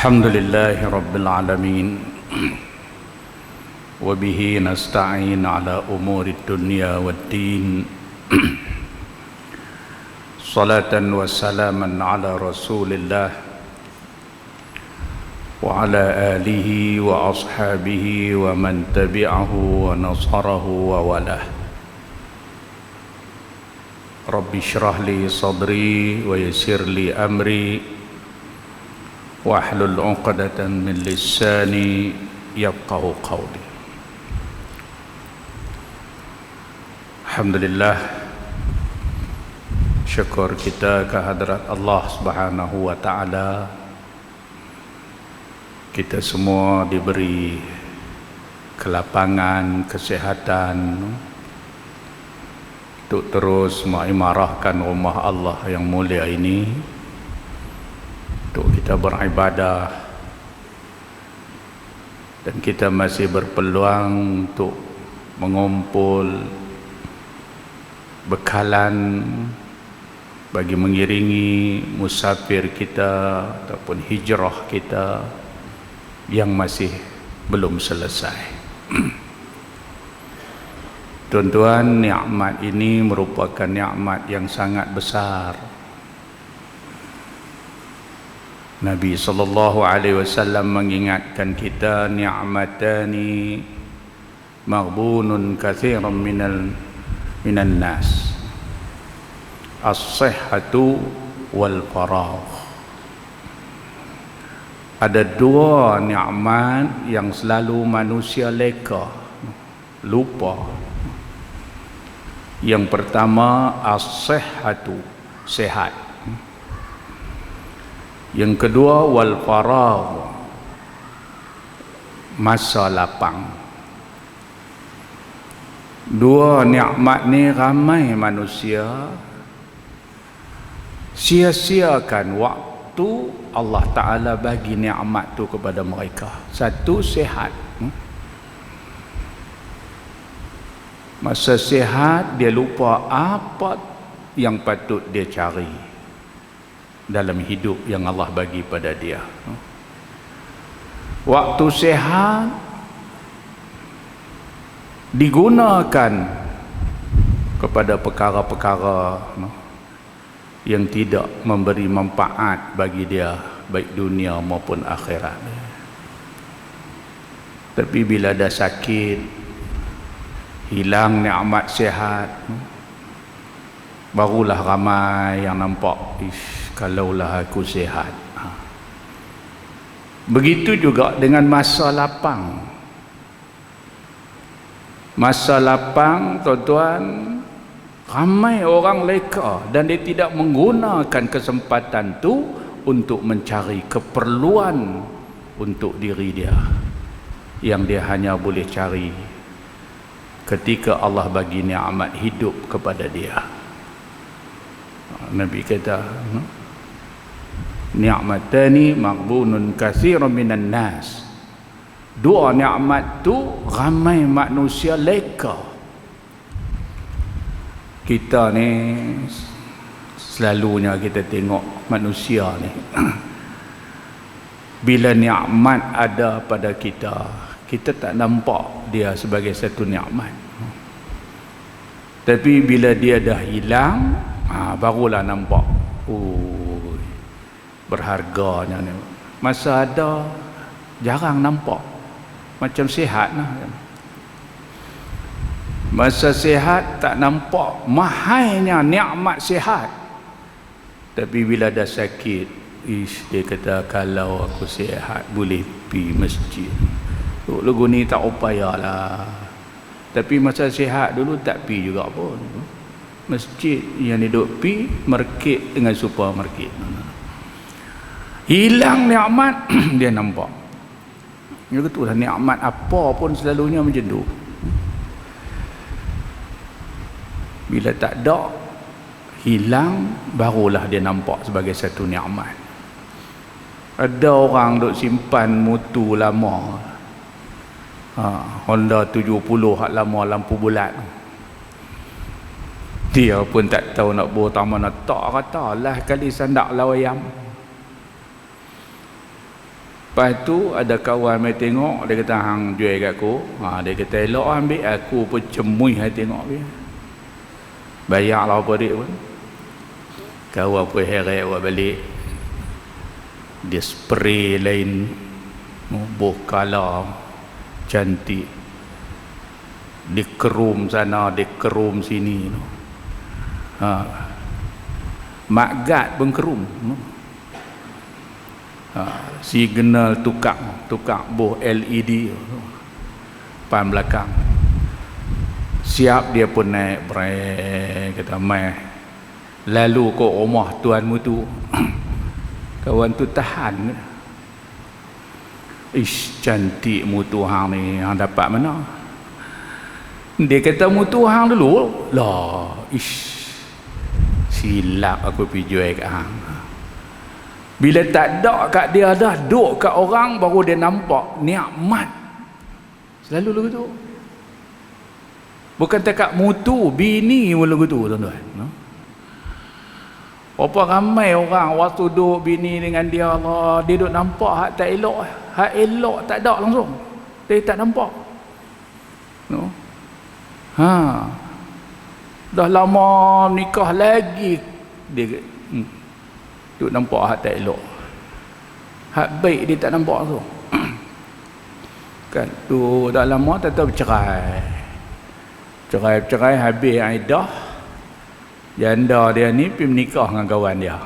الحمد لله رب العالمين وبه نستعين على أمور الدنيا والدين صلاة وسلاما على رسول الله وعلى آله وأصحابه ومن تبعه ونصره ووالاه. رب اشرح لي صدري ويسر لي أمري واحلل عقدة من لساني يفقهوا قولي. Alhamdulillah, syukur kita kehadrat Allah Subhanahu wa taala. Kita semua diberi kelapangan, kesehatan untuk terus mengimarahkan rumah Allah yang mulia ini, untuk kita beribadah, dan kita masih berpeluang untuk mengumpul bekalan bagi mengiringi musafir kita ataupun hijrah kita yang masih belum selesai. Tuan-tuan, nikmat ini merupakan nikmat yang sangat besar. Nabi SAW mengingatkan kita, ni'matani maghbunun katsiran minan nas, as-sihhatu wal faragh. Ada dua nikmat yang selalu manusia leka, lupa. Yang pertama, as-sihhatu, sehat. Yang kedua, wal faragh, masa lapang. Dua nikmat ni ramai manusia sia-siakan waktu Allah Ta'ala bagi nikmat tu kepada mereka. Satu, sehat. Masa sehat, dia lupa apa yang patut dia cari dalam hidup yang Allah bagi pada dia. Waktu sehat digunakan kepada perkara-perkara yang tidak memberi manfaat bagi dia, baik dunia maupun akhirat. Tapi bila dah sakit, hilang nikmat sehat, barulah ramai yang nampak, kalaulah aku sehat. Begitu juga dengan masa lapang. Masa lapang, tuan-tuan, ramai orang leka dan dia tidak menggunakan kesempatan tu untuk mencari keperluan untuk diri dia, yang dia hanya boleh cari ketika Allah bagi nikmat hidup kepada dia. Nabi kata, ni'matani maghbunun katsiran minan nas. Dua nikmat tu ramai manusia leka. Kita ni selalunya kita tengok manusia ni bila nikmat ada pada kita, kita tak nampak dia sebagai satu nikmat. Tapi bila dia dah hilang, barulah nampak, berharganya ni. Masa ada, jarang nampak. Macam sihat lah. Masa sihat tak nampak mahalnya nikmat sihat. Tapi bila dah sakit, dia kata, kalau aku sihat boleh pergi masjid. Lagu ni tak upayalah. Tapi masa sihat dulu tak pergi juga pun. Masjid yang duduk pergi market dengan supermarket. Hilang nikmat dia nampak. Ya betul lah, nikmat apa pun selalunya macam tu. Bila tak ada, hilang, barulah dia nampak sebagai satu nikmat. Ada orang duk simpan motor lama, Honda 70 hak lama lampu bulat. Dia pun tak tahu nak bawa taman nak tak, kata lah kali sandak lawayam. Lepas tu ada kawan mai tengok, dia kata hang jual kat aku. Dia kata elok ambil, aku pun cemui hai tengok dia. Bayarlah apa dia pun. Kawan pun heret awak balik. Dia spray lain boh kala cantik. Dia kerum sana, dia kerum sini. Mak gad pun kerum. Signal tukang boh LED pan belakang. Siap dia pun naik brek, kata mai lalu ke rumah tuanmu tu. Kawan tu tahan. Ish, cantik mutu hang ni, hang dapat mana? Dia kata mutu hang dulu. Lah, ish, silap aku pergi jual kat hang. Bila tak ada kat dia dah, duk kat orang, baru dia nampak nikmat. Selalu lagu tu. Bukan dekat mutu, bini pun lagu tu, tuan-tuan. Berapa ramai orang waktu duduk bini dengan dia, Allah, dia duk nampak hak tak elok. Hak elok tak ada langsung. Dia tak nampak. Dah lama nikah lagi, dia duk nampak hak tak elok. Hak baik dia tak nampak tu. Kan tu dah lama tak tahu bercerai. Cerai habis iddah. Janda dia ni pergi menikah dengan kawan dia.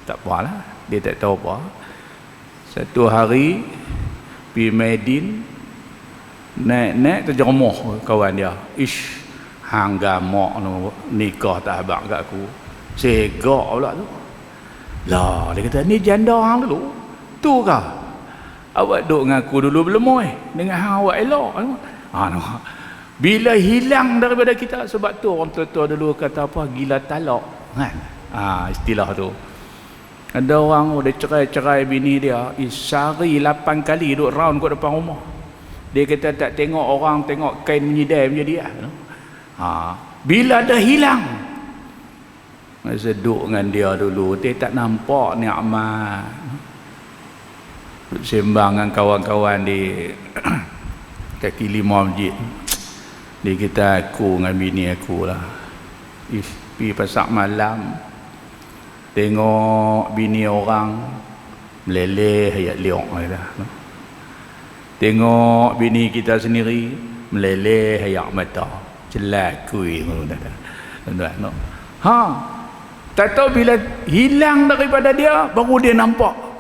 Tak apalah, dia tak tahu apa. Satu hari pergi Medin, naik terjemuh kawan dia. Ish, hang gamak nikah tak habaq kat aku. Segak pula tu. Lah, dia kata ni janda hang dulu. Tu kah? Awak duduk dengan aku dulu belum dengan hang awak elok. Bila hilang daripada kita, sebab tu orang tua-tua dulu kata apa, gila talak kan. Istilah tu. Ada orang dia cerai bini dia, sehari 8 kali duduk round kat depan rumah. Dia kata tak tengok orang, tengok kain menyidai macam dia. Bila dah hilang, masa duduk dengan dia dulu, dia tak nampak nikmat. Duduk sembang dengan kawan-kawan di kaki 5 masjid. Dia kata aku dengan bini aku lah, pergi pasar malam, tengok bini orang meleleh ayat liok dah. Tengok bini kita sendiri meleleh ayat mata. Celakui tuan-tuan. Tak tahu bila hilang daripada dia, baru dia nampak.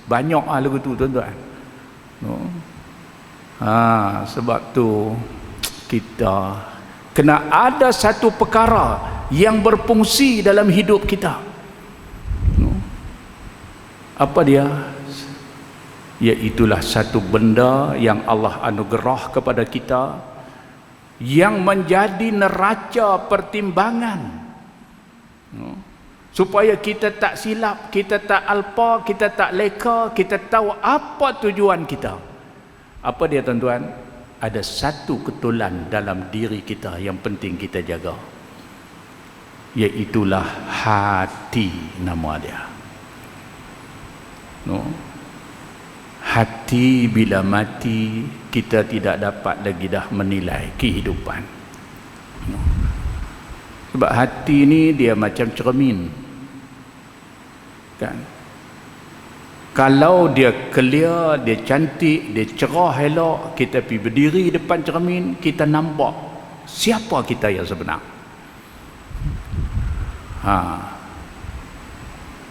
Banyak lagu tu tuan-tuan. Sebab tu kita kena ada satu perkara yang berfungsi dalam hidup kita. Apa dia? Iaitulah satu benda yang Allah anugerah kepada kita, yang menjadi neraca pertimbangan, supaya kita tak silap, kita tak alpa, kita tak leka, kita tahu apa tujuan kita. Apa dia tuan-tuan? Ada satu ketulan dalam diri kita yang penting kita jaga, iaitulah hati, nama dia. Hati bila mati, kita tidak dapat lagi dah menilai kehidupan. Sebab hati ni dia macam cermin, kan? Kalau dia clear, dia cantik, dia cerah elok, kita pergi berdiri depan cermin, kita nampak siapa kita yang sebenar.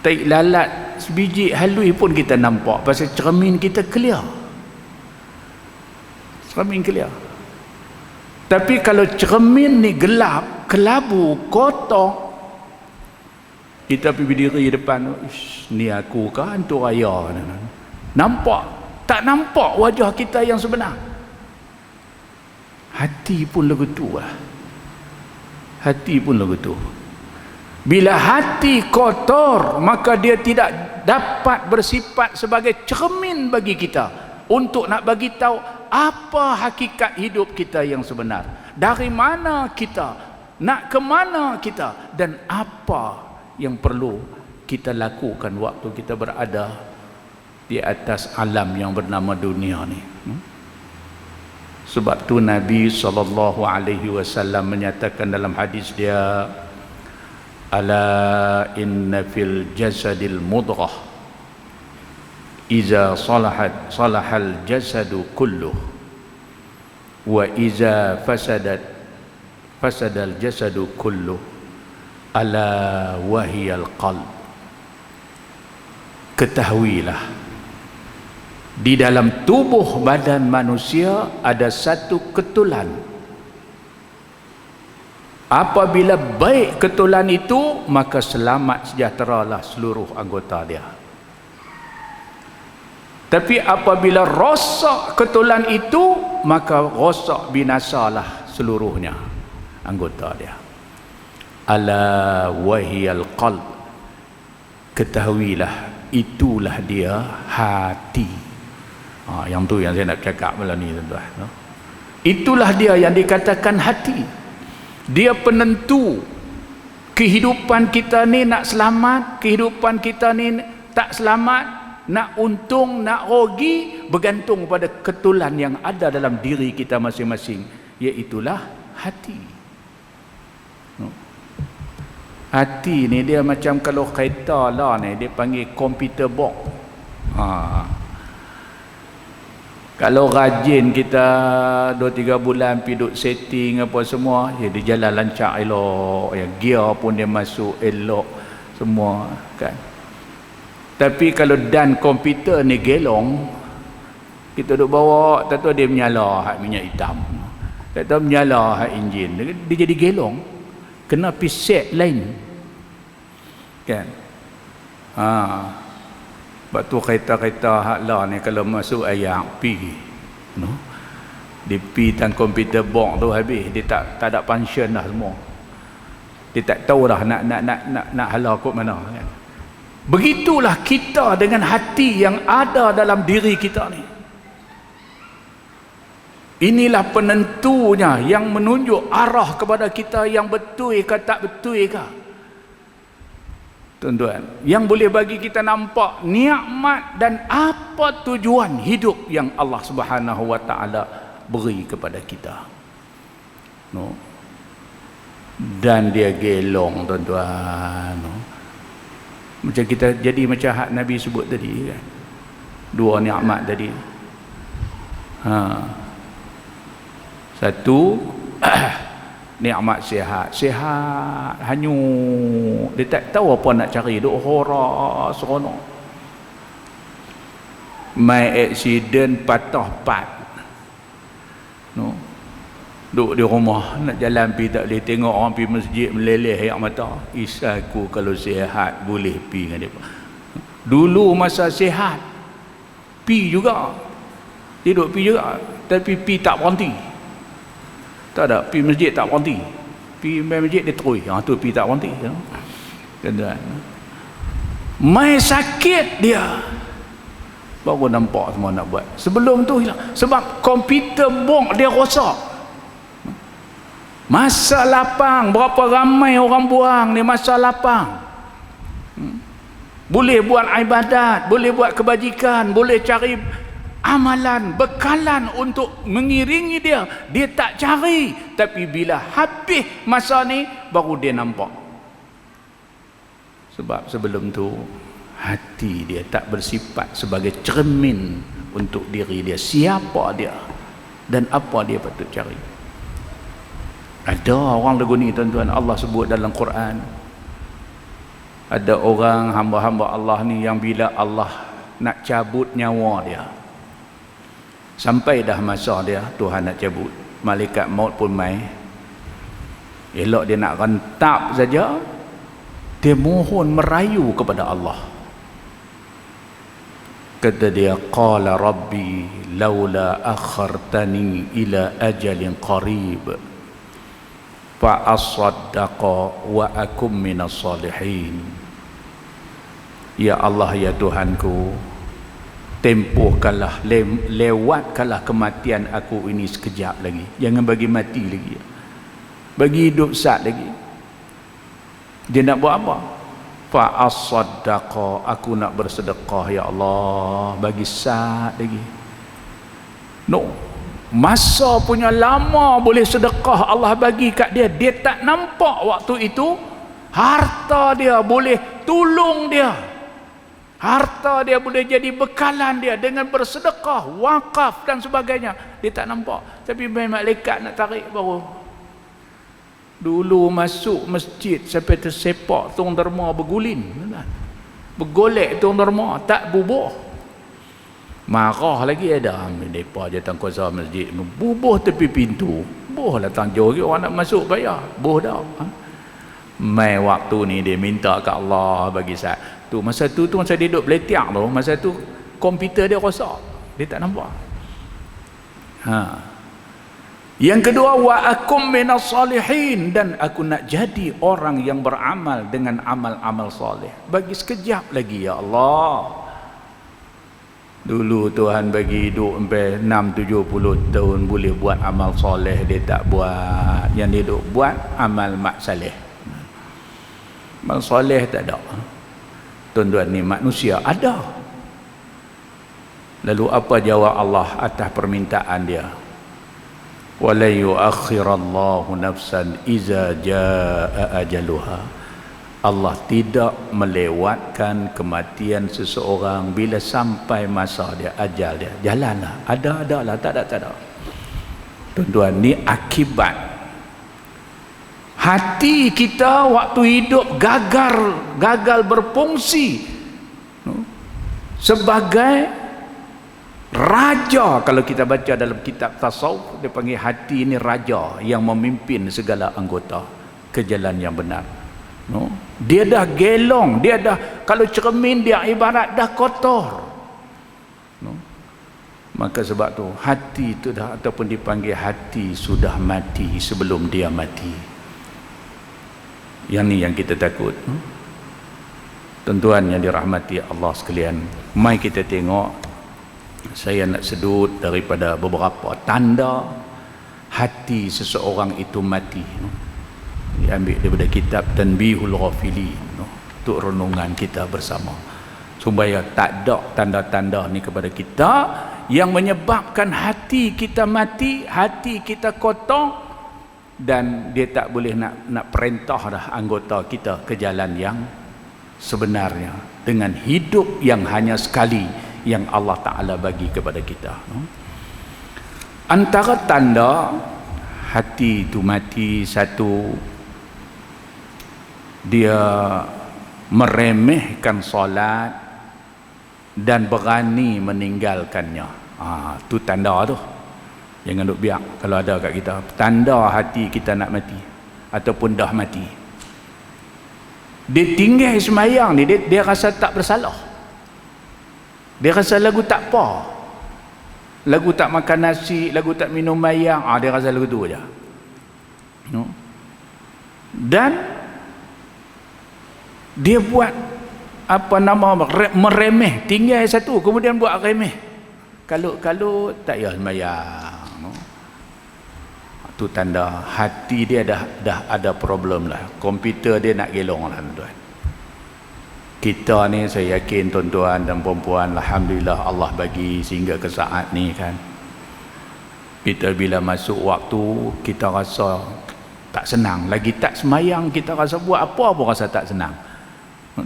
Tai lalat sebiji halui pun kita nampak, pasal cermin kita clear. Cermin clear. Tapi kalau cermin ni gelap, kelabu, kotor, kita pergi berdiri depan, ni aku kan hantu raya. Nampak? Tak nampak wajah kita yang sebenar. Hati pun lagu tu lah. Hati pun lagu tu. Bila hati kotor, maka dia tidak dapat bersifat sebagai cermin bagi kita untuk nak bagi tahu apa hakikat hidup kita yang sebenar. Dari mana kita, nak ke mana kita, dan apa yang perlu kita lakukan waktu kita berada di atas alam yang bernama dunia ni. Sebab tu Nabi SAW menyatakan dalam hadis dia, ala inna fil jasadil mudghah iza salahat salahal jasadu kulluh wa iza fasadal jasadu kulluh ala wahiyal qalb. Ketahuilah, di dalam tubuh badan manusia ada satu ketulan. Apabila baik ketulan itu, maka selamat sejahteralah seluruh anggota dia. Tapi apabila rosak ketulan itu, maka rosak binasalah seluruhnya anggota dia. Ala wahiyal qalb. Ketahuilah, itulah dia hati. Yang tu yang saya nak cakap malam ni, tuan-tuan. Itulah dia yang dikatakan hati. Dia penentu kehidupan kita ni nak selamat, kehidupan kita ni tak selamat, nak untung, nak rugi, bergantung pada ketulan yang ada dalam diri kita masing-masing, iaitulah hati. Hati ni dia macam kalau kereta lah ni, dia panggil komputer box. Kalau rajin kita 2-3 bulan pergi duk setting apa semua, ya dia jalan lancar elok, ya gear pun dia masuk elok semua kan. Tapi kalau dan komputer ni gelong, kita duk bawa, tak tahu dia menyala hak minyak hitam, tak tahu menyala hak enjin, dia jadi gelong, kena pergi set lain kan. Sebab tu kereta-kereta hak lah ni kalau masuk air pi dia pi tan komputer box tu habis, dia tak ada function dah semua, dia tak tahu dah nak hala kot mana kan. Begitulah kita dengan hati yang ada dalam diri kita ni. Inilah penentunya yang menunjuk arah kepada kita yang betul ke tak betul ke. Tuan-tuan, yang boleh bagi kita nampak nikmat dan apa tujuan hidup yang Allah Subhanahu wa taala beri kepada kita. Dan dia gelong, tuan-tuan. Macam kita jadi macam hak Nabi sebut tadi kan. Dua nikmat tadi. Satu nikmat sihat, hanyut, dia tak tahu apa nak cari, duk hora seronok. Mai accident patah pat, duk di rumah nak jalan pergi tak boleh, tengok orang pergi masjid meleleh air mata. Isaku kalau sihat boleh pergi dengan dia. Dulu masa sihat pergi juga, dia duk pergi juga, tapi pergi tak berhenti. Tak ada, pergi masjid tak berhenti, pergi masjid dia terus, tu pergi tak berhenti kan. Mai sakit dia baru nampak semua nak buat, sebelum tu hilang. Sebab komputer box dia rosak. Masa lapang, berapa ramai orang buang ni masa lapang. Boleh buat ibadat, boleh buat kebajikan, boleh cari amalan, bekalan untuk mengiringi dia, dia tak cari. Tapi bila habis masa ni baru dia nampak. Sebab sebelum tu hati dia tak bersifat sebagai cermin untuk diri dia, siapa dia dan apa dia patut cari. Ada orang lagu ni, tuan-tuan, Allah sebut dalam Quran. Ada orang hamba-hamba Allah ni yang bila Allah nak cabut nyawa dia, sampai dah masa dia, Tuhan nak cabut, malaikat maut pun mai, elok dia nak rentap saja, dia mohon merayu kepada Allah. Kata dia, qala rabbi laula akhartani ila ajalin qarib fa asaddaqa wa akum minas salihin. Ya Allah, ya Tuhanku, tempuhkanlah, lewatkanlah kematian aku ini sekejap lagi, jangan bagi mati lagi, bagi hidup sat lagi. Dia nak buat apa? fa as-saddaqa, aku nak bersedekah ya Allah, bagi saat lagi. No, masa punya lama boleh sedekah Allah bagi kat dia, dia tak nampak waktu itu harta dia boleh tolong dia, harta dia boleh jadi bekalan dia dengan bersedekah, wakaf dan sebagainya. Dia tak nampak, tapi malaikat nak tarik baru. Dulu masuk masjid sampai tersepak tuang derma bergulin, bergolek tuang derma, tak bubuh. Marah lagi ada mereka jatuh kuasa masjid, bubuh tepi pintu, bubuh lah tanggung orang nak masuk bayar, bubuh dah. Mai waktu ni dia minta ke Allah bagi saat tu, masa tu masa dia duduk beletiak tu, masa tu komputer dia rosak, dia tak nampak. Yang kedua, wa akum minas salihin, dan aku nak jadi orang yang beramal dengan amal-amal soleh. Bagi sekejap lagi ya Allah. Dulu Tuhan bagi hidup sampai 6-70 tahun boleh buat amal soleh, dia tak buat. Yang dia duk buat amal mak saleh. Amal soleh tak ada. Tuan-tuan ni manusia ada. Lalu apa jawab Allah atas permintaan dia? wala yuakhirallahu nafsan iza jaa ajaluha. Allah tidak melewatkan kematian seseorang bila sampai masa dia, ajal dia. Jalanlah, ada lah, tak ada. Tuan-tuan, ni akibat hati kita waktu hidup gagal berfungsi sebagai raja. Kalau kita baca dalam kitab tasawuf, dia panggil hati ini raja yang memimpin segala anggota ke jalan yang benar. Dia dah gelong, dia dah, kalau cermin dia ibarat dah kotor. Maka sebab tu hati itu dah, ataupun dipanggil hati sudah mati sebelum dia mati. Yang ni yang kita takut. Tuan-tuan yang dirahmati Allah sekalian, mai kita tengok, saya nak sedut daripada beberapa tanda hati seseorang itu mati. Diambil daripada kitab Tanbihul Ghafilin, untuk renungan kita bersama, supaya tak ada tanda-tanda ni kepada kita yang menyebabkan hati kita mati, hati kita kotor, dan dia tak boleh nak perintah dah anggota kita ke jalan yang sebenarnya dengan hidup yang hanya sekali yang Allah Ta'ala bagi kepada kita. Antara tanda hati itu mati, satu, dia meremehkan solat dan berani meninggalkannya. Tu tanda tu. Jangan duk biar kalau ada kat kita. Tanda hati kita nak mati ataupun dah mati. Dia tinggal semayang ni, dia rasa tak bersalah. Dia rasa lagu tak apa. Lagu tak makan nasi, lagu tak minum mayang, dia rasa lagu tu aja. Dan dia buat apa nama meremeh, tinggal satu kemudian buat remeh. Kalau tak payah sembahyang. Tu tanda hati dia dah ada problem lah. Komputer dia nak gelong lah tuan-tuan. Kita ni saya yakin tuan-tuan dan puan-puan, alhamdulillah Allah bagi sehingga ke saat ni kan. Kita bila masuk waktu kita rasa tak senang, lagi tak semayang kita rasa buat apa pun rasa tak senang.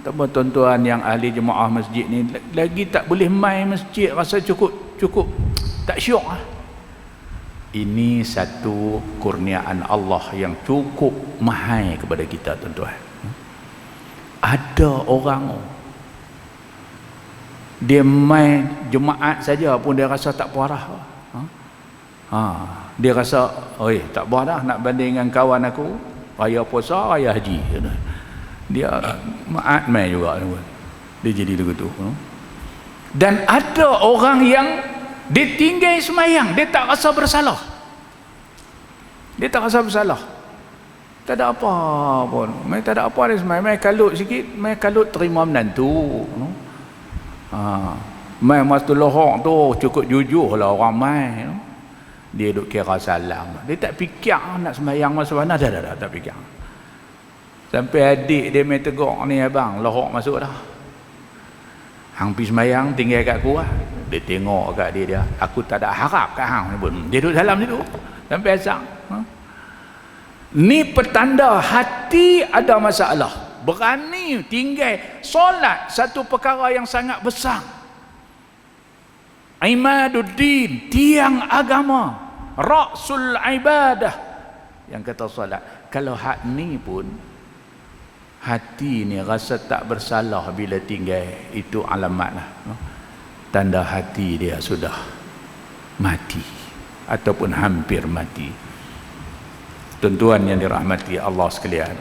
Tuan-tuan yang ahli jemaah masjid ni lagi tak boleh main masjid, rasa cukup tak syok lah. Ini satu kurniaan Allah yang cukup mahal kepada kita tuan-tuan. Ada orang dia main jemaat saja pun dia rasa tak puas. Dia rasa tak puas dah nak banding dengan kawan aku, raya puasa, raya haji. Dia maat main juga, dia jadi begitu. Dan ada orang yang dia tinggal semayang, dia tak rasa bersalah. Dia tak rasa bersalah. Tak ada apa pun. Mai tak ada apa dia semayang, mai kalut sikit, mai kalut terima menantu. Mai masa tu lohong tu cukup jujur lah orang mai. Dia duk kira salam. Dia tak fikir nak semayang masa mana, dah tak fikir. Sampai adik dia main tegur ni, abang lohok masuk dah. Hang pergi sembahyang tinggal kat aku lah. Dia tengok kat dia, aku tak ada harap kat hang pun. Dia duduk dalam situ sampai asar. Ni petanda hati ada masalah. Berani tinggal solat, satu perkara yang sangat besar. Imaduddin, tiang agama, ra'sul ibadah. Yang kata solat, kalau hak ni pun hati ni rasa tak bersalah bila tinggal, itu alamatlah tanda hati dia sudah mati ataupun hampir mati. Tuan-tuan yang dirahmati Allah sekalian,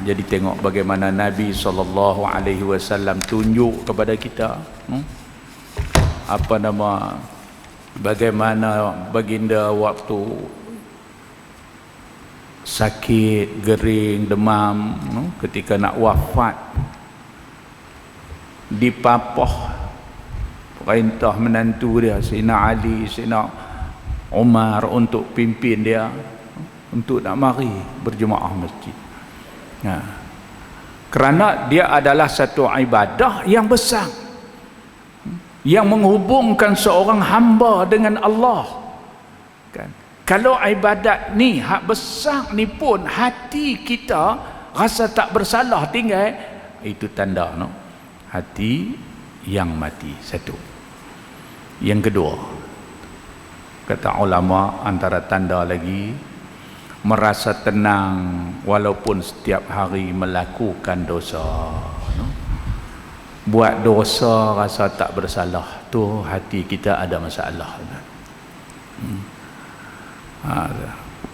jadi tengok bagaimana Nabi SAW tunjuk kepada kita bagaimana baginda waktu sakit, gering, demam, ketika nak wafat, dipapah perintah menantu dia Sayyidina Ali, Sayyidina Umar untuk pimpin dia untuk nak mari berjemaah masjid. Kerana dia adalah satu ibadah yang besar yang menghubungkan seorang hamba dengan Allah, kan? Kalau ibadat ni hak besar ni pun hati kita rasa tak bersalah tinggal, itu tanda hati yang mati. Satu. Yang kedua, kata ulama, antara tanda lagi, merasa tenang walaupun setiap hari melakukan dosa. Buat dosa rasa tak bersalah, tu hati kita ada masalah.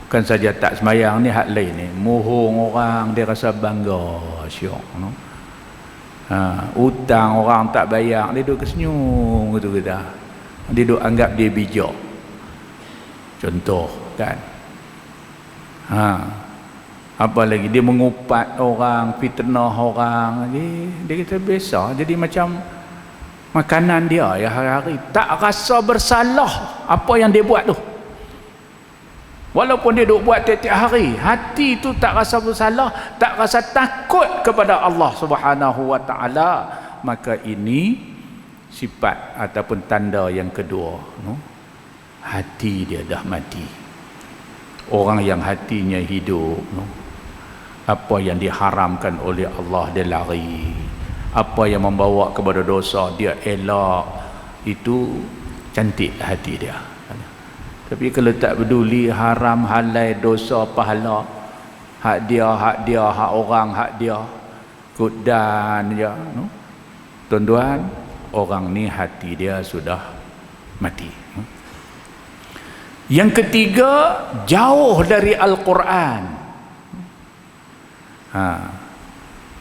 Bukan saja tak sembahyang ni, hak lain ni, mohong orang dia rasa bangga, syok, utang orang tak bayar dia duduk kesenyum gitu kita, dia duduk anggap dia bijak, contoh kan. Apa lagi, dia mengupat orang, fitnah orang, dia kata biasa, jadi macam makanan dia ya hari-hari, tak rasa bersalah apa yang dia buat tu. Walaupun dia duk buat tiap-tiap hari, hati tu tak rasa bersalah, tak rasa takut kepada Allah Subhanahu wa taala, maka ini sifat ataupun tanda yang kedua, hati dia dah mati. Orang yang hatinya hidup, apa yang diharamkan oleh Allah dia lari, apa yang membawa kepada dosa dia elak, itu cantik hati dia. Tapi kalau tak peduli haram, halal, dosa, pahala, hak dia, hak orang, hak dia, kudan je, tuan-tuan, orang ni hati dia sudah mati. Yang ketiga, jauh dari Al-Quran.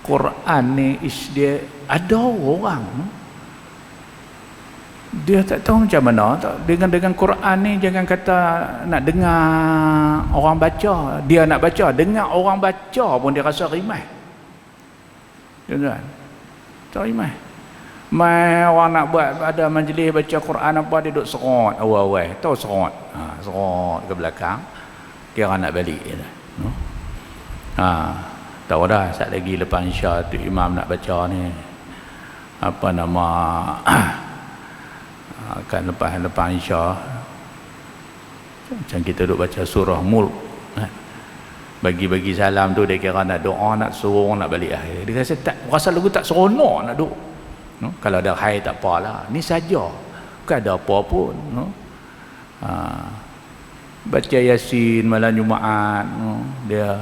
Quran ni dia ada orang dia tak tahu macam mana dengan Quran ni. Jangan kata nak dengar orang baca, dia nak baca, dengar orang baca pun dia rasa rimah. Tuan-tuan, tak rimah. Mai orang nak buat ada majlis baca Quran apa, dia duduk serot awal-awal, tahu serot, serot ke belakang, kira nak balik tahu dah sat lagi lepas Isya tu imam nak baca ni akan lepas Isya, macam kita duk baca surah Mulk, bagi salam tu dia kira nak doa, nak suruh nak balik akhir. Dia rasa lagu tak seronok nak duk. Kalau ada hai tak apalah, ni saja, bukan ada apa pun. Baca Yasin malam Jumaat, dia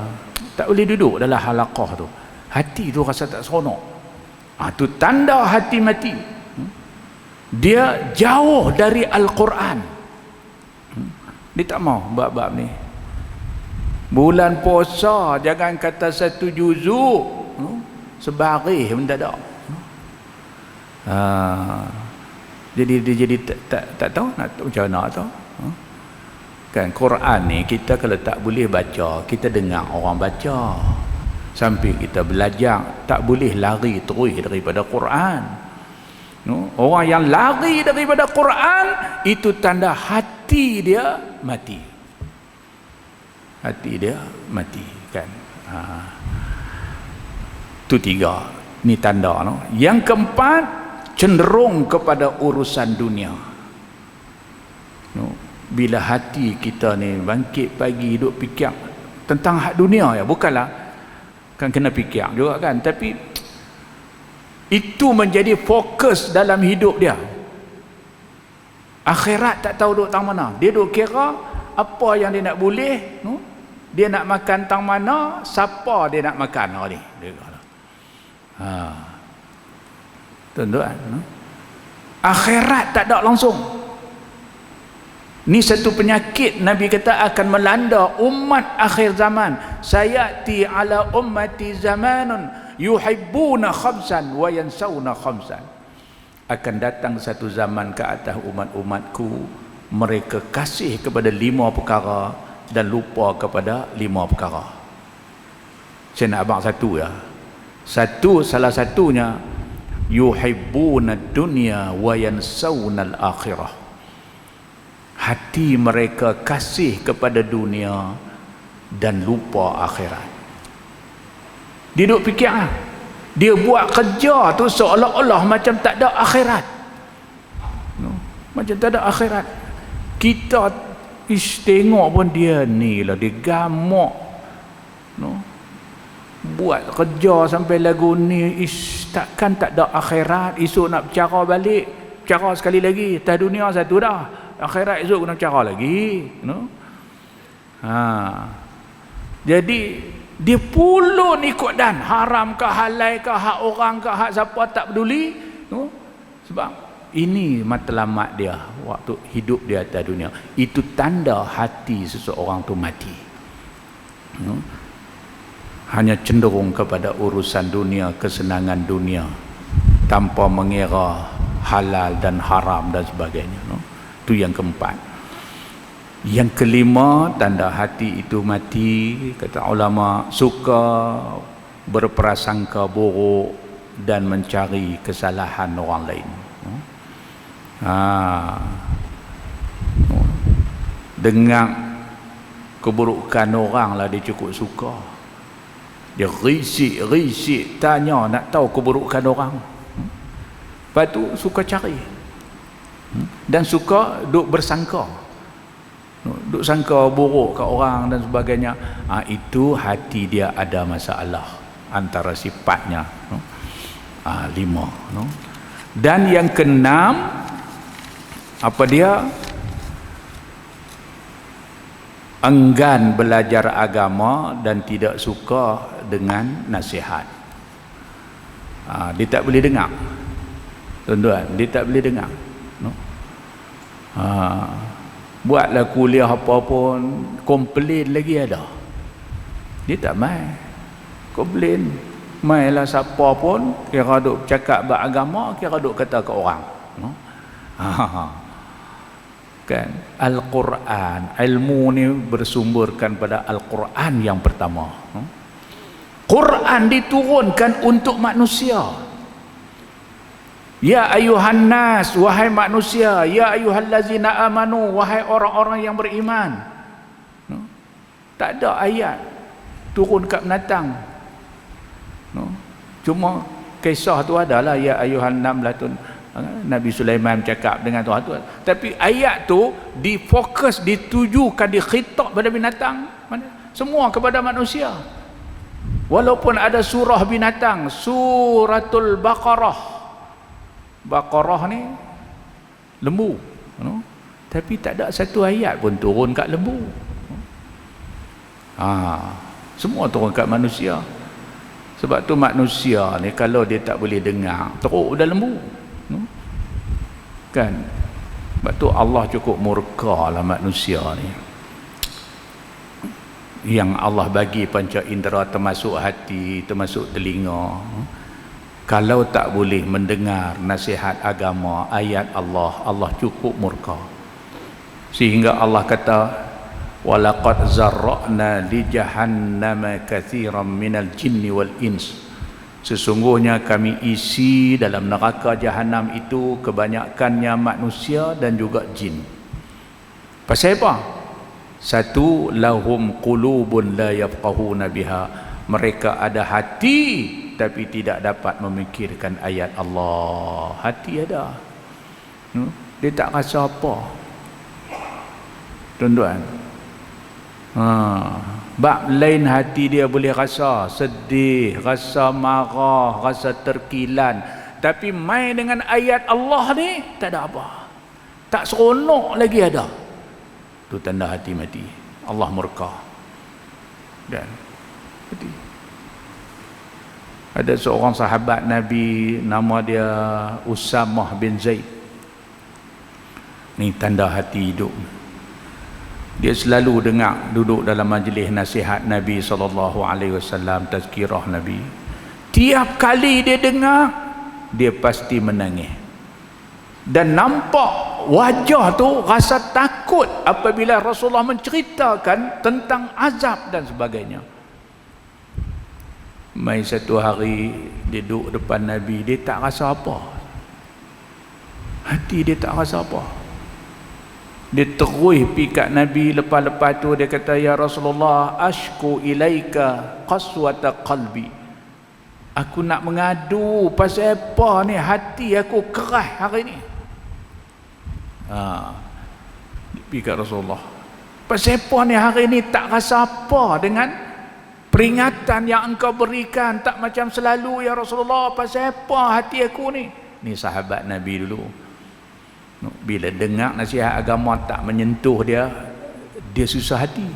tak boleh duduk dalam halaqah tu, hati tu rasa tak seronok. Tu tanda hati mati. Dia jauh dari Al-Quran. Dia tak mau bab-bab ni. Bulan puasa jangan kata satu juzuk, sebaris pun tak ada. Jadi dia jadi tak tahu nak macam mana tu. Kan Quran ni kita kalau tak boleh baca, kita dengar orang baca. Sampai kita belajar, tak boleh lari terus daripada Quran. Orang yang lari daripada Quran, itu tanda hati dia mati. Hati dia mati, kan. Itu 3. Ni tanda no. Yang keempat, cenderung kepada urusan dunia. No. Bila hati kita ni bangkit pagi duk fikir tentang hak dunia ya, bukanlah kan kena fikir juga kan, tapi itu menjadi fokus dalam hidup dia. Akhirat tak tahu duk tang mana. Dia duk kira apa yang dia nak boleh, no? Dia nak makan tang mana, siapa dia nak makan hari ni. Dia kata. Tuan-tuan, no? Akhirat tak ada langsung. Ni satu penyakit Nabi kata akan melanda umat akhir zaman. Sayati ala ummati zamanun yuhibbuna khamsan wa yansawna khamsan. Akan datang satu zaman ke atas umat-umatku, mereka kasih kepada 5 perkara dan lupa kepada 5 perkara. Saya nak abang satu ya. Salah satunya yuhibbuna dunya wa yansawna al-akhirah. Hati mereka kasih kepada dunia dan lupa akhirat. Dia duk fikir dia buat kerja tu seolah-olah macam tak ada akhirat, no? Macam tak ada akhirat. Kita tengok pun dia ni lah, dia gamak, no? Buat kerja sampai lagu ni, takkan tak ada akhirat. Esok nak bercara balik, cara sekali lagi. Atas dunia satu dah, akhirat esok kena cara lagi, no? Jadi dia pulun ikut dan haram ke halal ke hak orang ke hak siapa tak peduli, no? Sebab ini matlamat dia waktu hidup dia atas dunia. Itu tanda hati seseorang tu mati, no? Hanya cenderung kepada urusan dunia, kesenangan dunia, tanpa mengira halal dan haram dan sebagainya, no? Itu yang keempat. Yang kelima, tanda hati itu mati, kata ulama, suka berprasangka buruk dan mencari kesalahan orang lain. Dengan keburukan orang lah dia cukup suka. Dia risik tanya nak tahu keburukan orang. Lepas tu suka cari dan suka duk bersangka, duk sangka buruk ke orang dan sebagainya. Itu hati dia ada masalah antara sifatnya, no? 5, no? Dan yang keenam, apa dia? Enggan belajar agama dan tidak suka dengan nasihat. Dia tak boleh dengar, tuan-tuan, dia tak boleh dengar, no? Buatlah kuliah apa pun, komplain lagi ada. Dia tak main komplain. Mainlah siapa pun kira duk cakap beragama, kira duk kata ke orang, no? Kan Al-Quran, ilmu ni bersumberkan pada Al-Quran yang pertama, no? Quran diturunkan untuk manusia. Ya ayuhan nas, wahai manusia. Ya ayyuhallazina amanu, wahai orang-orang yang beriman, no? Tak ada ayat turun kat binatang, no? Cuma kisah tu adalah ya ayuhan namlatun, Nabi Sulaiman cakap dengan Tuhan tu. Tapi ayat tu difokus, ditujukan, dikhitab pada binatang, semua kepada manusia. Walaupun ada surah binatang, suratul Baqarah. Baqarah ni lembu, no? Tapi tak ada satu ayat pun turun kat lembu. Semua turun kat manusia. Sebab tu manusia ni kalau dia tak boleh dengar, teruk dah lembu, no? Kan? Sebab tu Allah cukup murka lah manusia ni. Yang Allah bagi panca indera, termasuk hati, termasuk telinga. Kalau tak boleh mendengar nasihat agama, ayat Allah, Allah cukup murka. Sehingga Allah kata, walaqad zarra'na li jahannama katsiran minal jinni wal ins. Sesungguhnya kami isi dalam neraka jahanam itu kebanyakannya manusia dan juga jin. Pasal apa? Satu, lahum qulubun la yafqahuna biha. Mereka ada hati tapi tidak dapat memikirkan ayat Allah. Hati ada. Dia tak rasa apa. Tuan-tuan. Bab lain hati dia boleh rasa sedih, rasa marah, rasa terkilan. Tapi main dengan ayat Allah ni tak ada apa. Tak seronok lagi ada. Itu tanda hati mati. Allah murka. Dan ada seorang sahabat Nabi, nama dia Usamah bin Zaid. Ni tanda hati hidup. Dia selalu dengar duduk dalam majlis nasihat Nabi SAW, tazkirah Nabi. Tiap kali dia dengar, dia pasti menangis. Dan nampak wajah tu rasa takut apabila Rasulullah menceritakan tentang azab dan sebagainya. Mai satu hari dia duduk depan Nabi, dia tak rasa apa. Hati dia tak rasa apa. Dia terus pergi kat Nabi, lepas-lepas tu dia kata, ya Rasulullah, ashku ilaika qaswata qalbi. Aku nak mengadu pasal apa ni, hati aku keras hari ni. Pergi kat Rasulullah, pasal apa ni hari ni tak rasa apa dengan peringatan yang engkau berikan, tak macam selalu ya Rasulullah, pasal apa hati aku ni. Ni sahabat Nabi dulu, bila dengar nasihat agama tak menyentuh dia, dia susah hati.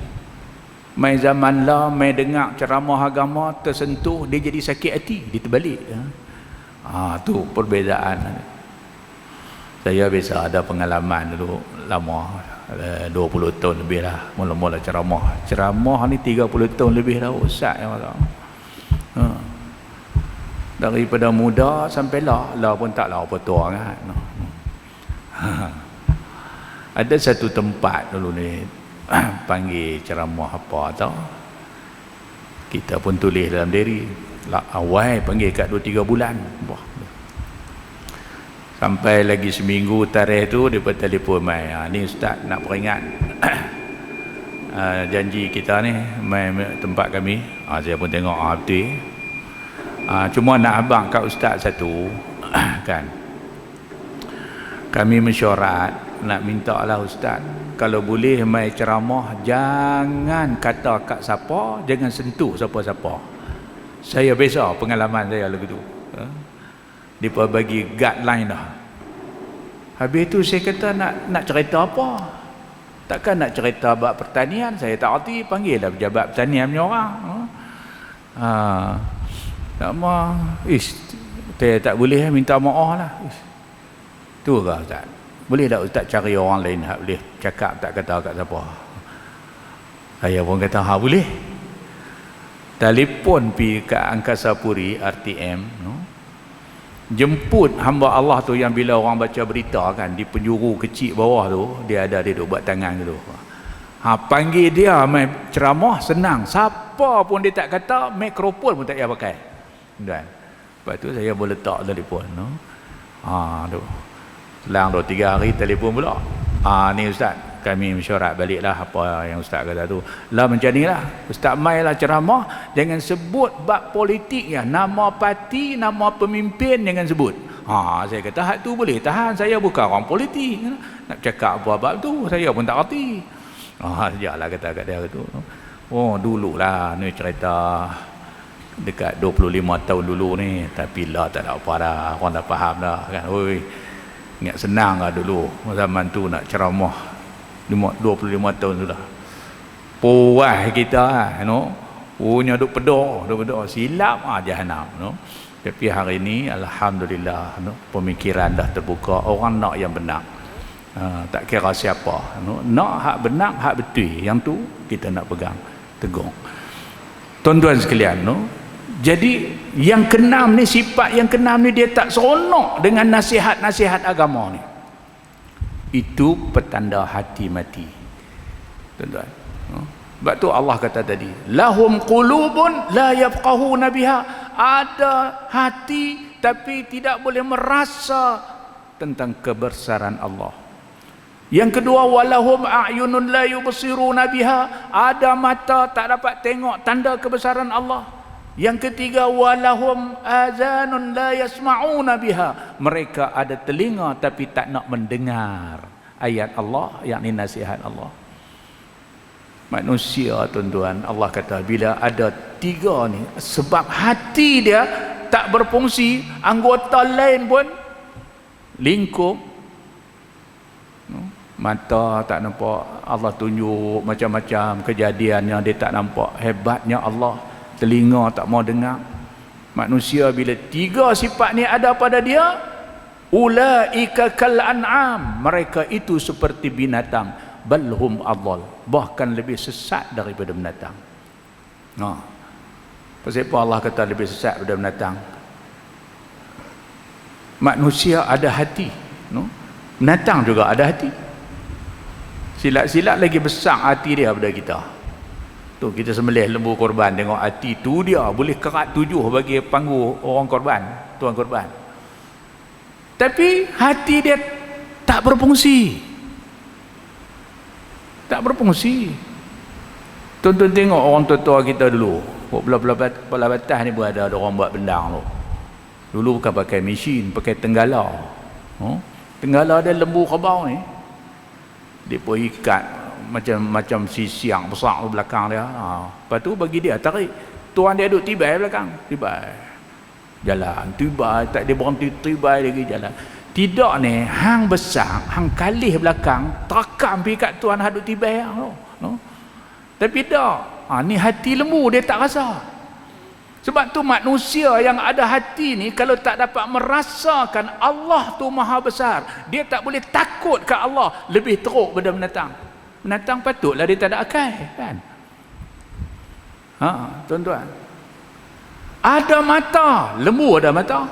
Mai zaman lah, mai dengar ceramah agama tersentuh, dia jadi sakit hati, dia terbalik. Tu perbezaan. Saya biasa ada pengalaman dulu lama, 20 tahun lebih lah, mula-mula ceramah. Ceramah ni 30 tahun lebih dah ustaz yang kata. Daripada muda sampai lah pun tak lah apa tua kan. Ada satu tempat dulu ni panggil ceramah apa tau, kita pun tulis dalam diri lah, awal panggil kat 2-3 bulan. Sampai lagi seminggu tarikh tu dia telefon mai, ni ustaz nak peringat janji kita ni mai tempat kami. Saya pun tengok betul. Cuma nak abang kat ustaz satu kan, kami mesyuarat nak minta lah ustaz, kalau boleh mai ceramah jangan kata kat siapa, jangan sentuh siapa-siapa. Saya biasa pengalaman saya lagu tu. Dia bagi guideline dah. Habis tu saya kata nak cerita apa? Takkan nak cerita bab pertanian, saya tak erti, panggil lah pejabat pertanian punya orang. Nama saya tak boleh minta maaf lah. Tu ke ustaz? Boleh tak ustaz cari orang lain yang boleh cakap tak kata kat siapa? Saya pun kata boleh. Telefon pergi ke Angkasa Puri RTM, jemput hamba Allah tu yang bila orang baca berita kan di penjuru kecil bawah tu, dia duduk buat tangan gitu. Panggil dia main ceramah senang, siapa pun dia tak kata, mikrofon pun tak payah pakai. Dan lepas tu saya boleh letak telefon tu. Selang 2-3 hari telefon pula. Ni ustaz, kami mesyuarat baliklah apa yang ustaz kata tu. Lah macam ni lah, ustaz mai lah ceramah, jangan sebut bab politik ya, nama parti, nama pemimpin jangan sebut. Saya kata hak tu boleh tahan, saya bukan orang politik, nak cakap apa bab tu saya pun tak erti. Sejaklah kata kat dia tu. Dululah ni cerita dekat 25 tahun dulu ni, tapi lah tak ada apa dah, orang dah faham dah kan. Ingat senang lah dulu zaman tu nak ceramah 25 tahun sudah. Puas kita punya duk pedok silap jahanam Tapi hari ni alhamdulillah pemikiran dah terbuka, orang nak yang benar. Tak kira siapa, nak hak benar, hak betul, yang tu kita nak pegang teguh. Tuan-tuan sekalian, jadi yang keenam ni, sifat yang keenam ni, dia tak seronok dengan nasihat-nasihat agama ni. Itu petanda hati mati. Tuan-tuan. Sebab tu Allah kata tadi, lahum qulubun la yafqahuna biha. Ada hati tapi tidak boleh merasa tentang kebesaran Allah. Yang kedua, walahum a'yunun la yubsiruna biha. Ada mata tak dapat tengok tanda kebesaran Allah. Yang ketiga, walahum azanun la yasma'una biha. Mereka ada telinga tapi tak nak mendengar ayat Allah, yakni nasihat Allah. Manusia tuan-tuan, Allah kata bila ada tiga ni, sebab hati dia tak berfungsi, anggota lain pun lingkup. Mata tak nampak, Allah tunjuk macam-macam kejadian yang dia tak nampak. Hebatnya Allah. Telinga tak mau dengar. Manusia bila tiga sifat ni ada pada dia, ulaika kal an'am, mereka itu seperti binatang, balhum adall, bahkan lebih sesat daripada binatang. Pasal apa Allah kata lebih sesat daripada binatang? Manusia ada hati, binatang juga ada hati. Silat-silat lagi besar hati dia daripada kita. Tu kita sembelih lembu korban, tengok hati tu dia boleh kerat 7 bagi panggu orang korban, tuan korban. Tapi hati dia tak berfungsi. Tak berfungsi. Tuan-tuan tengok orang tua-tua kita dulu, belah batas ni pun ada orang buat bendang tu. Dulu bukan pakai mesin, pakai tenggala. Tenggala dia lembu kerbau ni, dia pun ikat macam sisiang besar di belakang dia. Lepas tu bagi dia tarik, tuan dia duduk tibai belakang, tibai jalan, tibai tak dia berhenti, tibai lagi jalan. Tidak ni hang besar, hang kalih belakang terakam pergi kat tuan hadut tibai no. Tapi tak, ni hati lembu, dia tak rasa. Sebab tu manusia yang ada hati ni kalau tak dapat merasakan Allah tu maha besar, dia tak boleh takut ke Allah lebih teruk daripada binatang. Binatang patutlah dia tak ada akal, kan? Tuan-tuan, ada mata, lembu ada mata,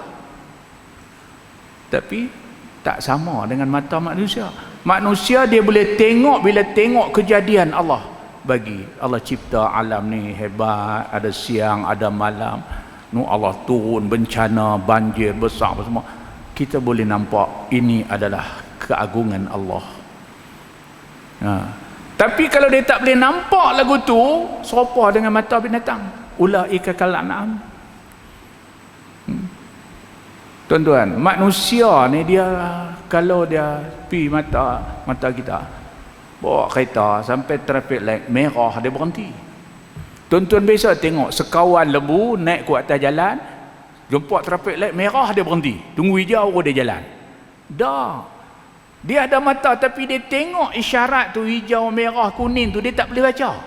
tapi tak sama dengan mata manusia. Manusia dia boleh tengok, bila tengok kejadian Allah bagi. Allah cipta alam ni hebat, ada siang, ada malam. Allah turun bencana, banjir besar semua. Kita boleh nampak ini adalah keagungan Allah. Tapi kalau dia tak boleh nampak lagu tu, serupa dengan mata binatang. Ulaika kal an'am. Tuan-tuan, manusia ni dia kalau dia pi mata kita bawa kereta sampai traffic light merah, dia berhenti. Tuan-tuan biasa tengok sekawan lembu naik ke atas jalan, jumpa traffic light merah, dia berhenti, tunggu hijau dia jalan. Dah, dia ada mata tapi dia tengok isyarat tu, hijau, merah, kuning tu dia tak boleh baca.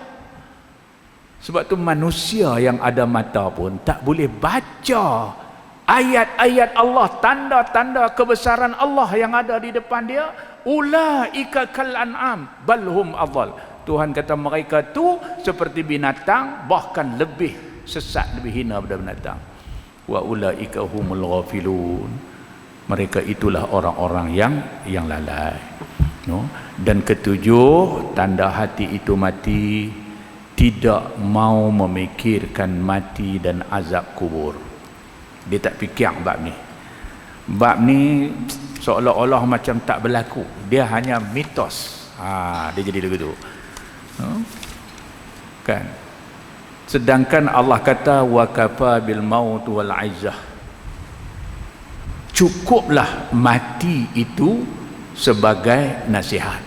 Sebab tu manusia yang ada mata pun tak boleh baca ayat-ayat Allah, tanda-tanda kebesaran Allah yang ada di depan dia. Ulaika kal an'am balhum adall. Tuhan kata mereka tu seperti binatang, bahkan lebih sesat, lebih hina daripada binatang. Wa ulaika humul ghafilun. Mereka itulah orang-orang yang lalai. Dan ketujuh, tanda hati itu mati, tidak mau memikirkan mati dan azab kubur. Dia tak fikir bab ni. Bab ni seolah-olah macam tak berlaku, dia hanya mitos. Dia jadi begitu, kan? Sedangkan Allah kata wa kafa bil maut wal izzah, cukuplah mati itu sebagai nasihat.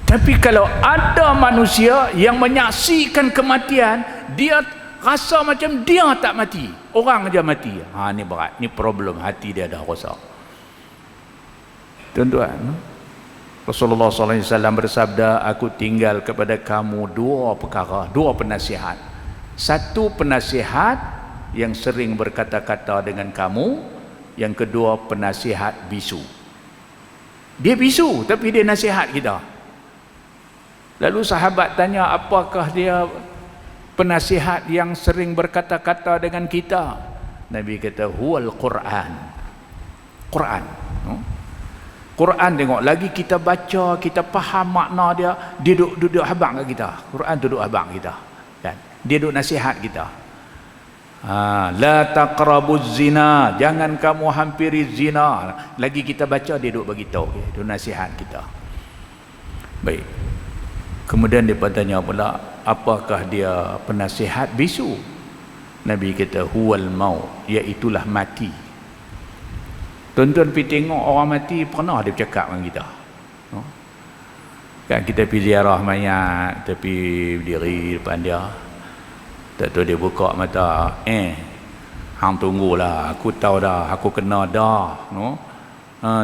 Tapi kalau ada manusia yang menyaksikan kematian, dia rasa macam dia tak mati, orang aja mati. Ni berat, ni problem hati dia dah rosak. Tuan-tuan, Rasulullah SAW bersabda, aku tinggal kepada kamu dua perkara, dua penasihat. Satu penasihat yang sering berkata-kata dengan kamu, yang kedua penasihat bisu. Dia bisu tapi dia nasihat kita. Lalu sahabat tanya, apakah dia penasihat yang sering berkata-kata dengan kita? Nabi kata, huwal Quran. Quran. Quran, tengok lagi kita baca, kita faham makna dia, dia duduk habang kat kita. Quran duduk habang kita, kan? Dia duduk nasihat kita. La taqrabuz zina, jangan kamu hampiri zina. Lagi kita baca, dia duduk bagi tahu, dia nasihat kita. Baik. Kemudian dia bertanya pula, apakah dia penasihat bisu? Nabi kata huwal maut, iaitulah mati. Tuan-tuan pergi tengok orang mati, pernah dia bercakap dengan kita? Kan kita pergi ziarah mayat, kita pergi berdiri depan dia, tak tahu dia buka mata, hang tunggulah, aku tahu dah, aku kena dah,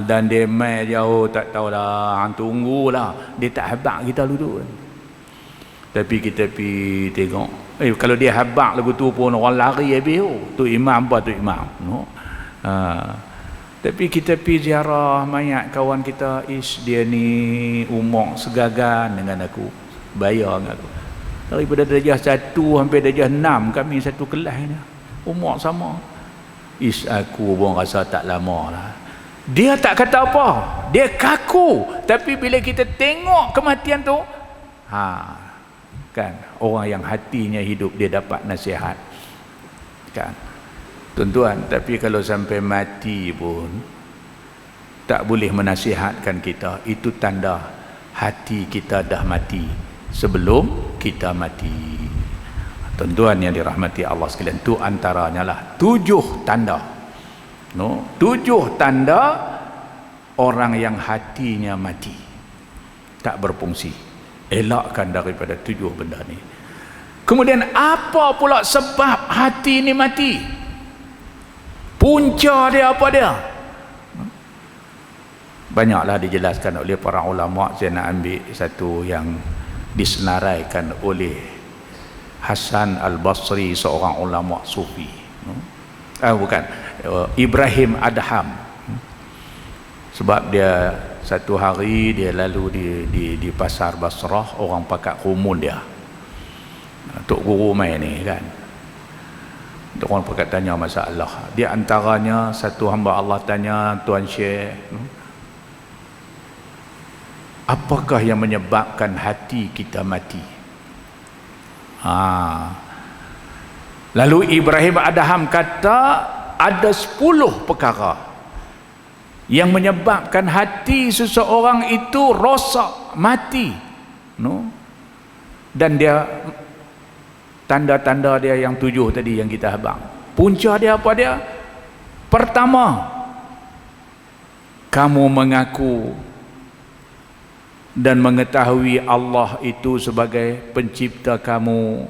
dan dia mai jauh, tak tahu dah, hang tunggulah. Dia tak habaq kita duduk. Tapi kita pergi tengok, kalau dia habaq lagu tu pun orang lari habis tu imam apa tu imam, tapi kita pergi ziarah mayat kawan kita, dia ni umur segagan dengan aku, bayar dengan aku, daripada darjah 1 sampai darjah 6 kami satu kelas ni, umur sama. Aku pun rasa tak lama lah. Dia tak kata apa, dia kaku, tapi bila kita tengok kematian tu, kan, orang yang hatinya hidup dia dapat nasihat, kan tuan-tuan. Tapi kalau sampai mati pun tak boleh menasihatkan kita, itu tanda hati kita dah mati sebelum kita mati. Tuan-tuan yang dirahmati Allah sekalian, tu antaranya lah 7 tanda, 7 tanda orang yang hatinya mati, tak berfungsi. Elakkan daripada 7 benda ni. Kemudian apa pula sebab hati ni mati? Punca dia apa dia? Banyaklah dijelaskan oleh para ulama. Saya nak ambil satu yang disenaraikan oleh Hasan Al-Basri, seorang ulama sufi. Ibrahim Adham. Sebab dia satu hari dia lalu di pasar Basrah, orang pakat rumun dia. Tok guru mai ni kan, orang pakat tanya masalah. Di antaranya satu hamba Allah tanya, Tuan Syekh, apakah yang menyebabkan hati kita mati? Lalu Ibrahim Adham kata ada 10 perkara yang menyebabkan hati seseorang itu rosak, mati. Dan dia tanda-tanda dia yang 7 tadi yang kita habang. Punca dia apa dia? Pertama, kamu mengaku dan mengetahui Allah itu sebagai pencipta kamu,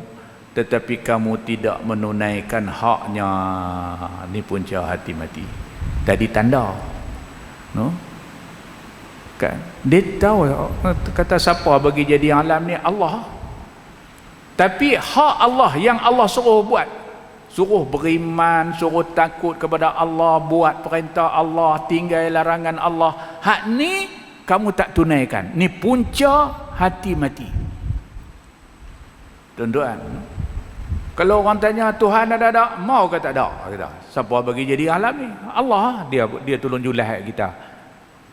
tetapi kamu tidak menunaikan haknya. Ini punca hati mati. Tadi tanda, kan? Dia tahu, kata siapa bagi jadi alam ni? Allah. Tapi hak Allah yang Allah suruh buat, suruh beriman, suruh takut kepada Allah, buat perintah Allah, tinggal larangan Allah, hak ni kamu tak tunaikan. Ni punca hati mati. Tuan-tuan, kalau orang tanya Tuhan ada tak? Mau ke tak ada? Kata, siapa bagi jadi alam ni? Allah. Dia tolong julah kita.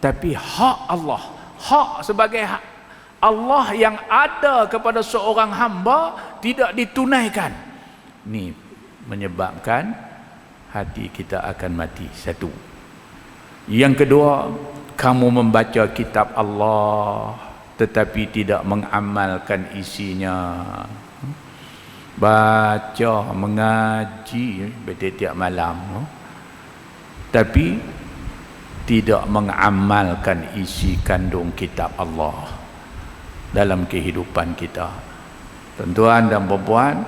Tapi hak Allah, hak sebagai hak Allah yang ada kepada seorang hamba tidak ditunaikan, ni menyebabkan hati kita akan mati. Satu. Yang kedua, kamu membaca kitab Allah tetapi tidak mengamalkan isinya. Baca, mengaji setiap malam, tapi tidak mengamalkan isi kandung kitab Allah dalam kehidupan kita. Tuan-tuan dan puan-puan,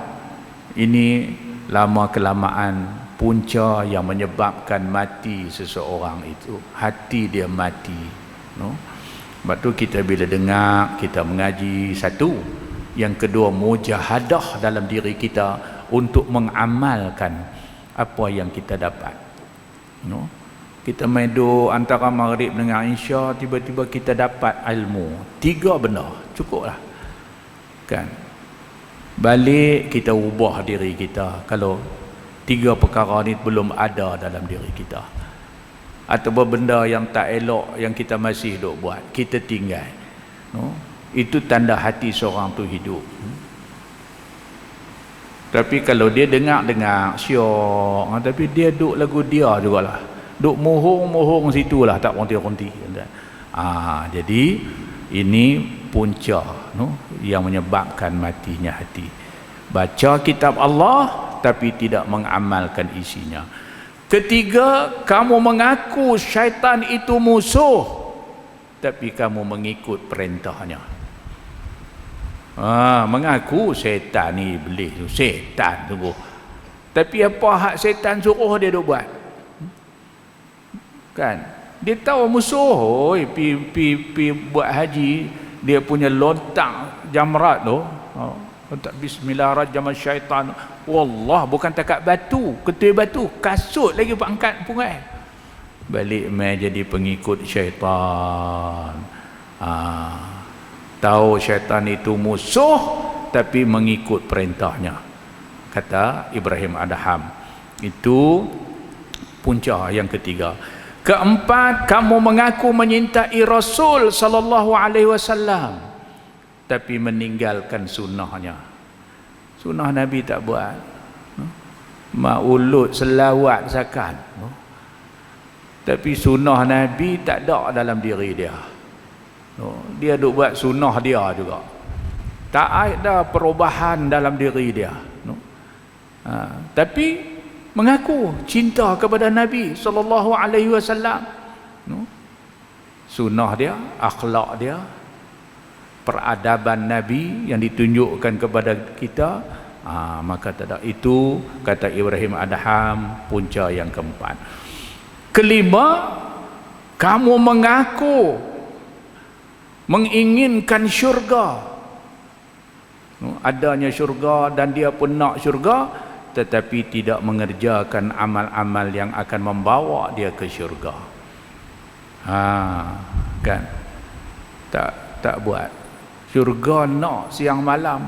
ini lama kelamaan punca yang menyebabkan mati seseorang itu, hati dia mati. Sebab tu kita bila dengar, kita mengaji, satu. Yang kedua, mujahadah dalam diri kita untuk mengamalkan apa yang kita dapat. Kita main duduk antara maghrib dengan isya, tiba-tiba kita dapat ilmu 3 benda, cukuplah, kan? Balik kita ubah diri kita kalau 3 perkara ni belum ada dalam diri kita, atau benda yang tak elok yang kita masih duk buat, kita tinggal. Itu tanda hati seorang tu hidup. Tapi kalau dia dengar syok, tapi dia duk lagu dia jugalah, duk mohong situlah, tak konti-konti. Jadi ini punca yang menyebabkan matinya hati. Baca kitab Allah tapi tidak mengamalkan isinya. Ketiga, kamu mengaku syaitan itu musuh, tapi kamu mengikut perintahnya. Mengaku syaitan ni iblis, syaitan tu. Tapi apa hak syaitan suruh dia duk buat? Kan? Dia tahu musuh, pi buat haji, dia punya lontang jamrat tu. Letak bismillahirrahmanirrahim. Wallah, bukan takat batu, ketul batu, kasut lagi pak angkat pungai. Balik mai jadi pengikut syaitan. Tahu syaitan itu musuh tapi mengikut perintahnya, kata Ibrahim Adham. Itu punca yang ketiga. Keempat, kamu mengaku menyintai Rasul sallallahu alaihi wasallam tapi meninggalkan sunnahnya. Sunnah Nabi tak buat. Maulud, selawat, zakat. Tapi sunnah Nabi tak ada dalam diri dia. Dia duk buat sunnah dia juga. Tak ada perubahan dalam diri dia. Tapi mengaku cinta kepada Nabi sallallahu alaihi wasallam. Sunnah dia, akhlak dia, peradaban Nabi yang ditunjukkan kepada kita, maka tak ada. Itu kata Ibrahim Adham, punca yang keempat. Kelima, kamu mengaku menginginkan syurga, adanya syurga dan dia pun nak syurga, tetapi tidak mengerjakan amal-amal yang akan membawa dia ke syurga. Kan? Tak buat. Syurga nak siang malam,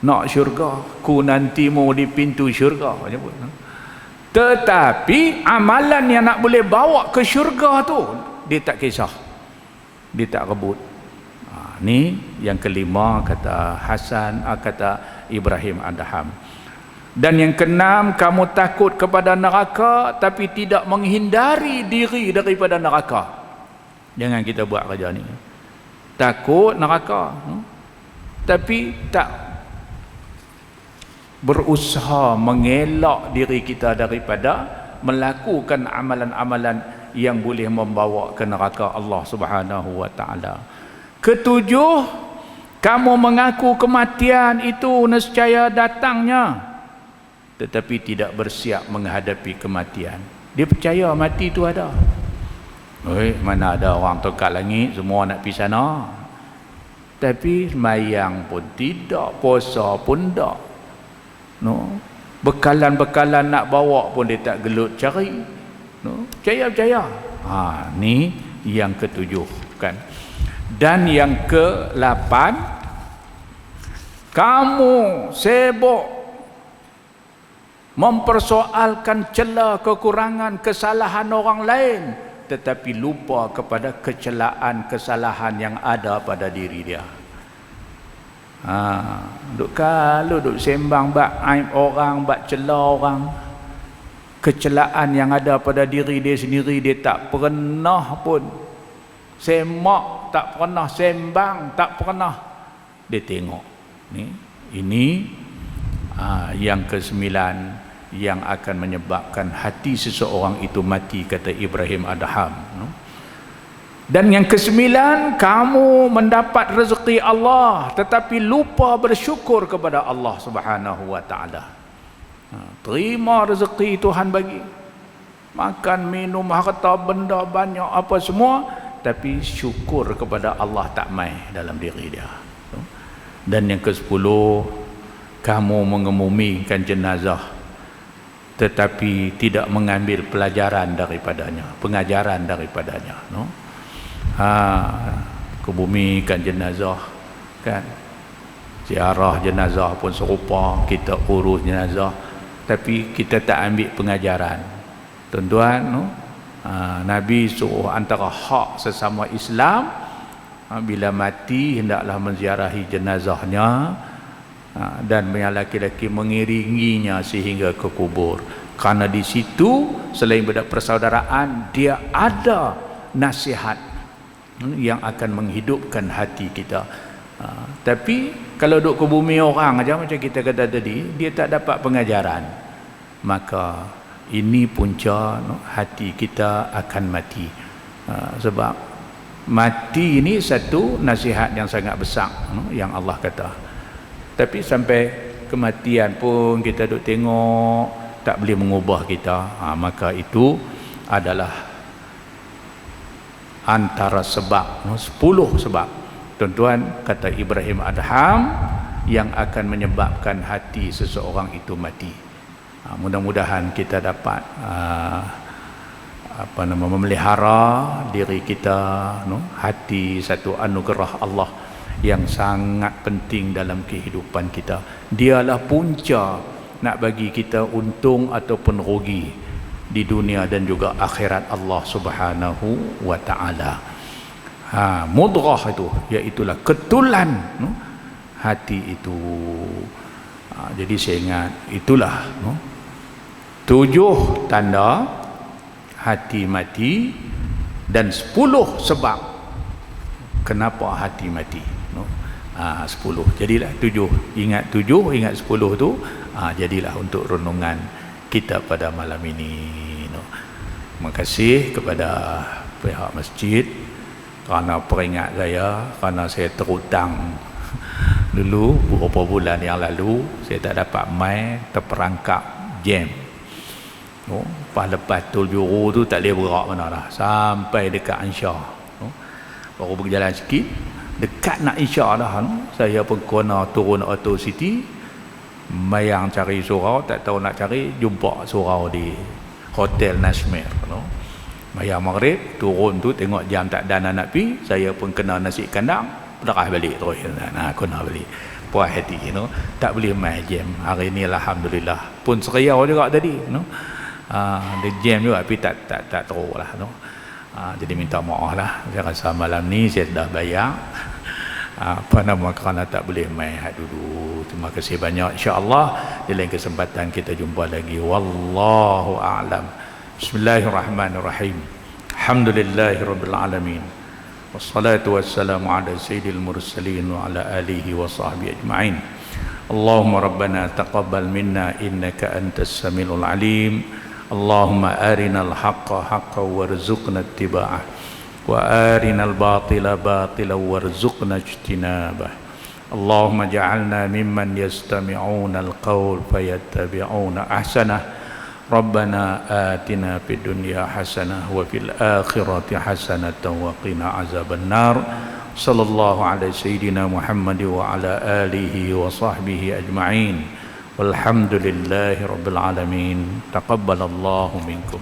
nak syurga, ku nantimu di pintu syurga, tetapi amalan yang nak boleh bawa ke syurga tu dia tak kisah, dia tak rebut. Ni yang kelima, kata Hasan, kata Ibrahim Adham. Dan yang keenam, kamu takut kepada neraka tapi tidak menghindari diri daripada neraka. Jangan kita buat kerja ni. Takut neraka, tapi tak berusaha mengelak diri kita daripada melakukan amalan-amalan yang boleh membawa ke neraka Allah Subhanahu wa taala. Ketujuh, kamu mengaku kematian itu nescaya datangnya, tetapi tidak bersiap menghadapi kematian. Dia percaya mati itu ada. Mana ada orang tokat langit semua nak pergi sana. Tapi sembahyang pun tidak, puasa pun tak. Bekalan-bekalan nak bawa pun dia tak gelut cari. Percaya. Ni yang ketujuh, kan. Dan yang ke-8, kamu sibuk mempersoalkan celah, kekurangan, kesalahan orang lain, tetapi lupa kepada kecelaan, kesalahan yang ada pada diri dia. Kalau duk sembang bak aib orang, bak celah orang, kecelaan yang ada pada diri dia sendiri, dia tak pernah pun semak, tak pernah sembang, tak pernah dia tengok. Ini yang ke-9 yang akan menyebabkan hati seseorang itu mati, kata Ibrahim Adham. Dan yang ke-9, kamu mendapat rezeki Allah tetapi lupa bersyukur kepada Allah Subhanahu wa taala. Terima rezeki Tuhan bagi, makan, minum, harta benda banyak apa semua, tapi syukur kepada Allah tak mai dalam diri dia. Dan yang ke-10, kamu mengemumikan jenazah tetapi tidak mengambil pelajaran daripadanya, pengajaran daripadanya. Kebumikan jenazah, kan, ziarah jenazah pun serupa, kita urus jenazah tapi kita tak ambil pengajaran. Tuan-tuan, Nabi suruh antara hak sesama Islam, bila mati hendaklah menziarahi jenazahnya, dan yang laki-laki mengiringinya sehingga ke kubur, karena di situ selain persaudaraan, dia ada nasihat yang akan menghidupkan hati kita. Tapi kalau duduk ke bumi orang aja macam kita kata tadi, dia tak dapat pengajaran, maka ini punca hati kita akan mati. Sebab mati ini satu nasihat yang sangat besar yang Allah kata. Tapi sampai kematian pun kita duk tengok tak boleh mengubah kita, maka itu adalah antara sebab 10 sebab, tuan-tuan, kata Ibrahim Adham, yang akan menyebabkan hati seseorang itu mati. Mudah-mudahan kita dapat memelihara diri kita, hati satu anugerah Allah yang sangat penting dalam kehidupan kita. Dialah punca nak bagi kita untung ataupun rugi di dunia dan juga akhirat Allah Subhanahu wa taala. Mudrah itu, iaitulah ketulan hati itu. Jadi saya ingat itulah 7 tanda hati mati dan 10 sebab kenapa hati mati. 10. Jadilah 7. Ingat 7, ingat 10 tu. Jadilah untuk renungan kita pada malam ini. Terima kasih kepada pihak masjid kerana peringat saya, kerana saya terhutang dulu beberapa bulan yang lalu saya tak dapat mai, terperangkap jam. Lepas tol Johor tu tak boleh berak mana dah sampai dekat Ansha. Baru berjalan sikit dekat nak Insya dah, saya pun kena turun Auto City, mayang cari surau, tak tahu nak cari, jumpa surau di Hotel Nashmere. Mayang maghrib turun tu tengok jam tak ada nak pi, saya pun kena nasi kandang, berah balik terus. Kena balik. Puas hati, tak boleh main jam. Hari ni alhamdulillah pun seriau juga tadi, dia jam juga tapi tak teruk lah. Jadi minta maaf lah, saya rasa malam ni saya dah bayar kerana tak boleh main dulu. Terima kasih banyak. InsyaAllah di lain kesempatan kita jumpa lagi. Wallahu a'lam. Bismillahirrahmanirrahim. Alhamdulillahirabbil alamin. Wassalatu wassalamu ala sayyidil mursalin wa ala alihi wa sahbihi ajma'in. Allahumma rabbana taqabbal minna innaka antas samiul alim. Allahumma arinal haqqa haqqan warzuqna ittiba'ah wa arinal batila batilan warzuqna ijtinabah. Allahumma ja'alna mimman yastami'una al-qawl fayattabi'una ahsanah. Rabbana atina fid dunya hasanah wa fil akhirati hasanatan wa qina azaban nar. Sallallahu ala sayyidina Muhammad wa ala alihi wa sahbihi ajma'in. Walhamdulillahi rabbil alamin. Taqabbalallahu minkum.